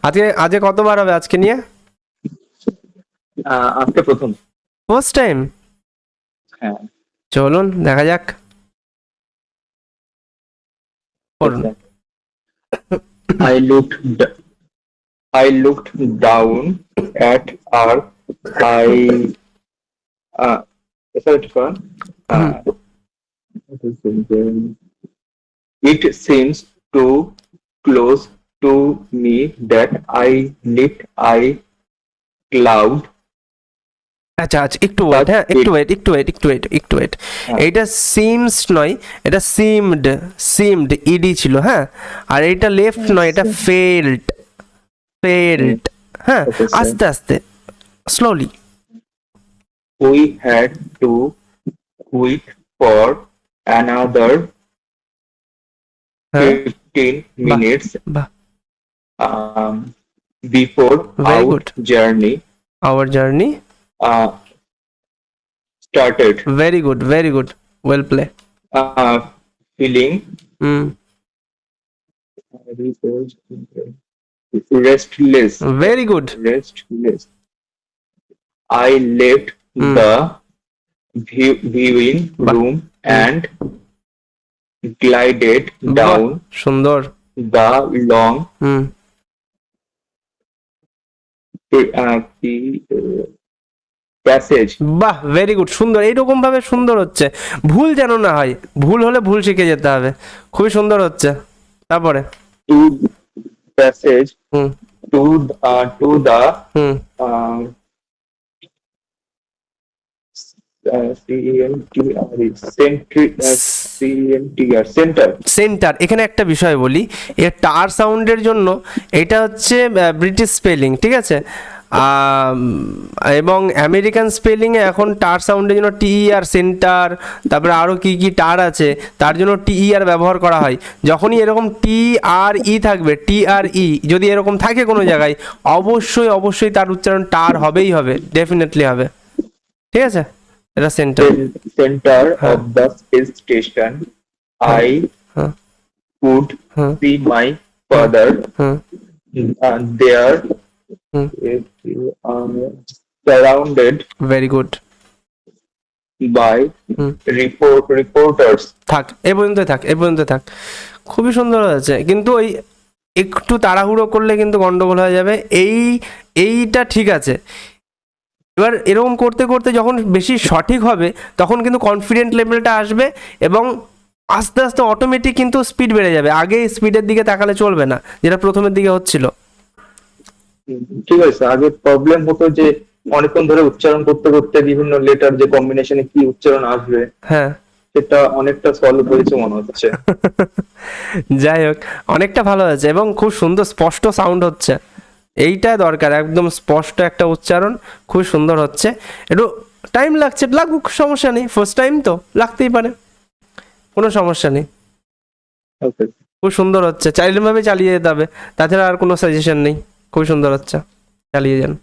আজকে আজকে কতবার হবে আজকে নিয়ে? আজকে প্রথম। First time? হ্যাঁ। চলুন দেখা যাক, করুন। I looked d- I looked down at earth. I is that fun? What is it seems too close to me that I lift I cloud আচ্ছা আচ্ছা, একটু ওয়েট, হ্যাঁ একটু ওয়েট, একটু ওয়েট। এইটা সিমস নয়, এটা সিমড, সিমড ইডি ছিল, হ্যাঁ। আর এটা লেফট নয়, এটা ফেল্ট, ফেল্ট, হ্যাঁ। Okay, sir. আস্তে আস্তে, slowly. We had to wait for another হ্যাঁ 15 minutes বাহ, um, before Very our good. journey hour journey, uh, started. Very good, very good, well play. Feeling hmm, restless. Very good. Restless. I left Hmm. the viewing room and glided down সুন্দর। the long hmm, passage. বাহ, very good, সুন্দর। এইরকম ভাবে সুন্দর হচ্ছে, ভুল যেন না হয়, ভুল হলে ভুল শিখে যেতে হবে। খুবই সুন্দর হচ্ছে। তারপরে To passage hmm to the hmm uh, center. Centre. এখানে একটা বিষয় বলি, এর টার সাউন্ডের জন্য এটা হচ্ছে ব্রিটিশ স্পেলিং, ঠিক আছে। এবং আমেরিকান স্পেলিংয়ে এখন টার সাউন্ডের জন্য টি আর সেন্টার, তারপরে আরও কি কি টার আছে তার জন্য টি আর ব্যবহার করা হয়। যখনই এরকম টি আর ই থাকবে, টি আর ই যদি এরকম থাকে কোনো জায়গায়, অবশ্যই অবশ্যই তার উচ্চারণ টার হবেই হবে, ডেফিনেটলি হবে, ঠিক আছে। এটা centre. Center Huh. of the space station. I Huh. could Huh. see my father hmm there, hmm surrounded very good. by hmm, reporters. থাক এ পর্যন্তই থাক, এ পর্যন্ত থাক। খুবই সুন্দর হয়েছে, কিন্তু ওই একটু তাড়াহুড়ো করলে কিন্তু গন্ডগোল হয়ে যাবে। এইটা ঠিক আছে। এবার এরকম করতে করতে যখন বেশি সঠিক হবে তখন কিন্তু কনফিডেন্ট লেভেলটা আসবে, এবং আস্তে আস্তে অটোমেটিক কিন্তু স্পিড বেড়ে যাবে। আগে স্পিডের দিকে তাকালে চলবে না, যেটা প্রথমের দিকে হচ্ছিল। ঠিক আছে, আগে প্রবলেম হতো যে অনেকক্ষণ ধরে উচ্চারণ করতে করতে বিভিন্ন লেটার যে কম্বিনেশনে কি উচ্চারণ আসবে হ্যাঁ সেটা অনেকটা সলভ হয়েছে মনে হচ্ছে। যাই হোক, অনেকটা ভালো হয়েছে এবং খুব সুন্দর স্পষ্ট সাউন্ড হচ্ছে। এইটা দরকার, একদম স্পষ্ট একটা উচ্চারণ, খুব সুন্দর হচ্ছে। একটু টাইম লাগছে, লাগুক, সমস্যা নেই, ফার্স্ট টাইম তো লাগতেই পারে, কোনো সমস্যা নেই। ওকে, খুব সুন্দর হচ্ছে, চাইলে ভাবে চালিয়ে যেতে হবে, তাছাড়া আর কোনো সাজেশন নেই। খুব সুন্দর হচ্ছে, চালিয়ে যান।